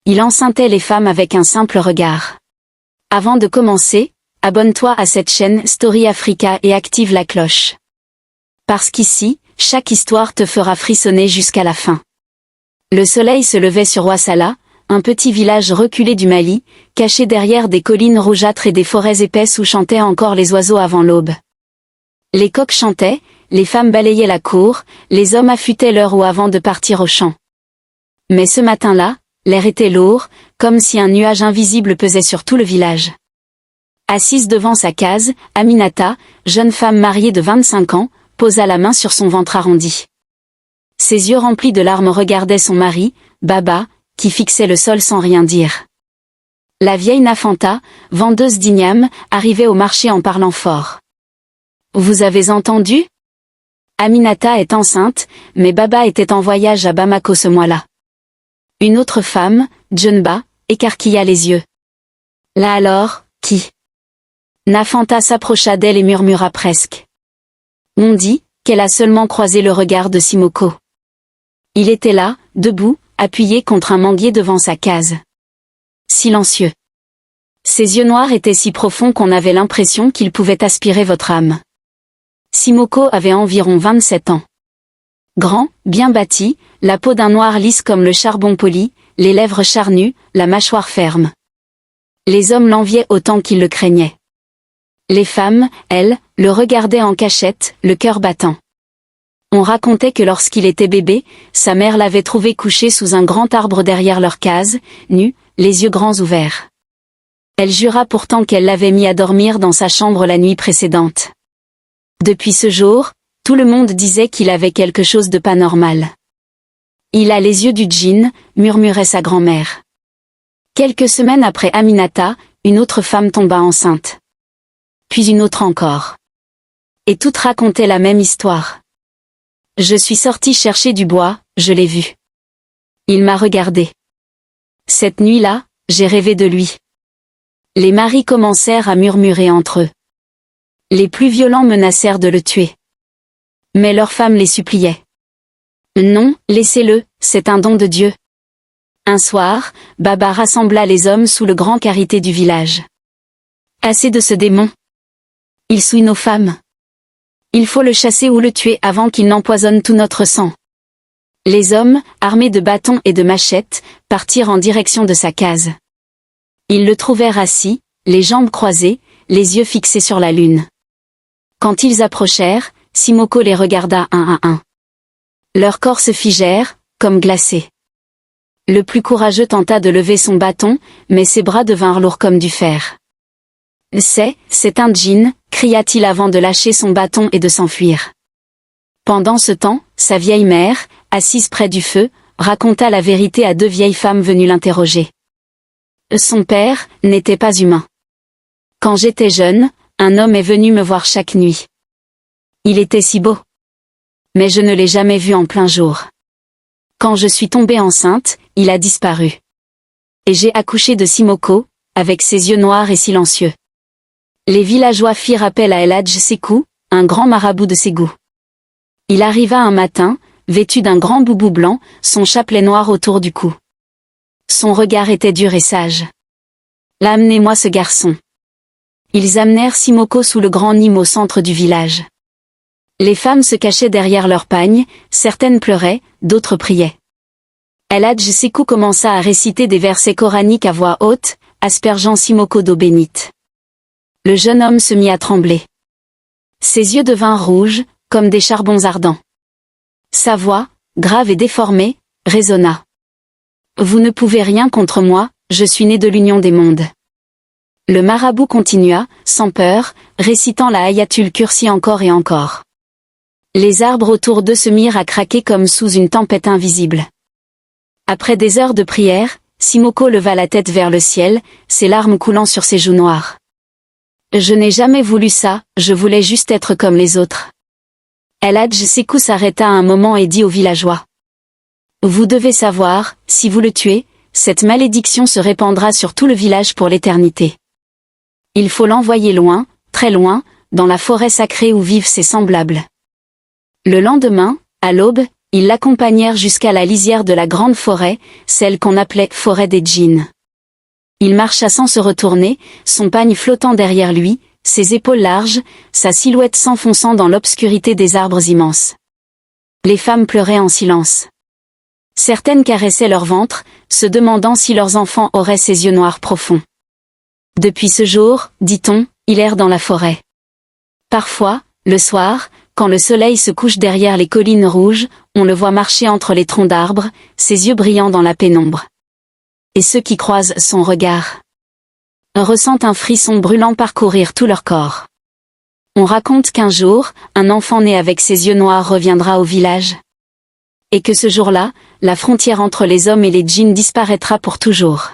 Il enceintait les femmes avec un simple regard. Avant de commencer, abonne-toi à cette chaîne Story Africa et active la cloche. Parce qu'ici, chaque histoire te fera frissonner jusqu'à la fin. Le soleil se levait sur Ouassala, un petit village reculé du Mali, caché derrière des collines rougeâtres et des forêts épaisses où chantaient encore les oiseaux avant l'aube. Les coqs chantaient, les femmes balayaient la cour, les hommes affûtaient l'heure ou avant de partir au champ. Mais ce matin-là, l'air était lourd, comme si un nuage invisible pesait sur tout le village. Assise devant sa case, Aminata, jeune femme mariée de 25 ans, posa la main sur son ventre arrondi. Ses yeux remplis de larmes regardaient son mari, Baba, qui fixait le sol sans rien dire. La vieille Nafanta, vendeuse d'igname, arrivait au marché en parlant fort. « Vous avez entendu ? Aminata est enceinte, mais Baba était en voyage à Bamako ce mois-là. » Une autre femme, Djenba, écarquilla les yeux. « Là alors, qui ?» Nafanta s'approcha d'elle et murmura presque. On dit qu'elle a seulement croisé le regard de Simoko. Il était là, debout, appuyé contre un manguier devant sa case. Silencieux. Ses yeux noirs étaient si profonds qu'on avait l'impression qu'ils pouvaient aspirer votre âme. Simoko avait environ 27 ans. Grand, bien bâti, la peau d'un noir lisse comme le charbon poli, les lèvres charnues, la mâchoire ferme. Les hommes l'enviaient autant qu'ils le craignaient. Les femmes, elles, le regardaient en cachette, le cœur battant. On racontait que lorsqu'il était bébé, sa mère l'avait trouvé couché sous un grand arbre derrière leur case, nu, les yeux grands ouverts. Elle jura pourtant qu'elle l'avait mis à dormir dans sa chambre la nuit précédente. Depuis ce jour, tout le monde disait qu'il avait quelque chose de pas normal. Il a les yeux du djinn, murmurait sa grand-mère. Quelques semaines après Aminata, une autre femme tomba enceinte. Puis une autre encore. Et toutes racontaient la même histoire. Je suis sortie chercher du bois, je l'ai vu. Il m'a regardé. Cette nuit-là, j'ai rêvé de lui. Les maris commencèrent à murmurer entre eux. Les plus violents menacèrent de le tuer. Mais leurs femmes les suppliaient. Non, laissez-le, c'est un don de Dieu. Un soir, Baba rassembla les hommes sous le grand karité du village. Assez de ce démon. Il souille nos femmes. Il faut le chasser ou le tuer avant qu'il n'empoisonne tout notre sang. Les hommes, armés de bâtons et de machettes, partirent en direction de sa case. Ils le trouvèrent assis, les jambes croisées, les yeux fixés sur la lune. Quand ils approchèrent, Simoko les regarda un à un. Leurs corps se figèrent, comme glacés. Le plus courageux tenta de lever son bâton, mais ses bras devinrent lourds comme du fer. « C'est un djinn », cria-t-il avant de lâcher son bâton et de s'enfuir. Pendant ce temps, sa vieille mère, assise près du feu, raconta la vérité à deux vieilles femmes venues l'interroger. Son père n'était pas humain. Quand j'étais jeune, un homme est venu me voir chaque nuit. Il était si beau. Mais je ne l'ai jamais vu en plein jour. Quand je suis tombée enceinte, il a disparu. Et j'ai accouché de Simoko, avec ses yeux noirs et silencieux. Les villageois firent appel à El Hadj Sekou, un grand marabout de Ségou. Il arriva un matin, vêtu d'un grand boubou blanc, son chapelet noir autour du cou. Son regard était dur et sage. « Amenez-moi ce garçon. » Ils amenèrent Simoko sous le grand nîmes au centre du village. Les femmes se cachaient derrière leurs pagnes, certaines pleuraient, d'autres priaient. El Hadj Sekou commença à réciter des versets coraniques à voix haute, aspergeant Simoko d'eau bénite. Le jeune homme se mit à trembler. Ses yeux devinrent rouges, comme des charbons ardents. Sa voix, grave et déformée, résonna. « Vous ne pouvez rien contre moi, je suis né de l'union des mondes. » Le marabout continua, sans peur, récitant la Ayatul Kursi encore et encore. Les arbres autour d'eux se mirent à craquer comme sous une tempête invisible. Après des heures de prière, Simoko leva la tête vers le ciel, ses larmes coulant sur ses joues noires. « Je n'ai jamais voulu ça, je voulais juste être comme les autres. » El Hadj Sekou s'arrêta un moment et dit aux villageois. « Vous devez savoir, si vous le tuez, cette malédiction se répandra sur tout le village pour l'éternité. Il faut l'envoyer loin, très loin, dans la forêt sacrée où vivent ses semblables. » Le lendemain, à l'aube, Ils l'accompagnèrent jusqu'à la lisière de la grande forêt, celle qu'on appelait forêt des djinns. Il marcha sans se retourner, son pagne flottant derrière lui, ses épaules larges, sa silhouette s'enfonçant dans l'obscurité des arbres immenses. Les femmes pleuraient en silence. Certaines caressaient leur ventre, se demandant si leurs enfants auraient ces yeux noirs profonds. Depuis ce jour, dit-on, il erre dans la forêt. Parfois, le soir, quand le soleil se couche derrière les collines rouges, on le voit marcher entre les troncs d'arbres, ses yeux brillant dans la pénombre. Et ceux qui croisent son regard ressentent un frisson brûlant parcourir tout leur corps. On raconte qu'un jour, un enfant né avec ses yeux noirs reviendra au village. Et que ce jour-là, la frontière entre les hommes et les djinns disparaîtra pour toujours.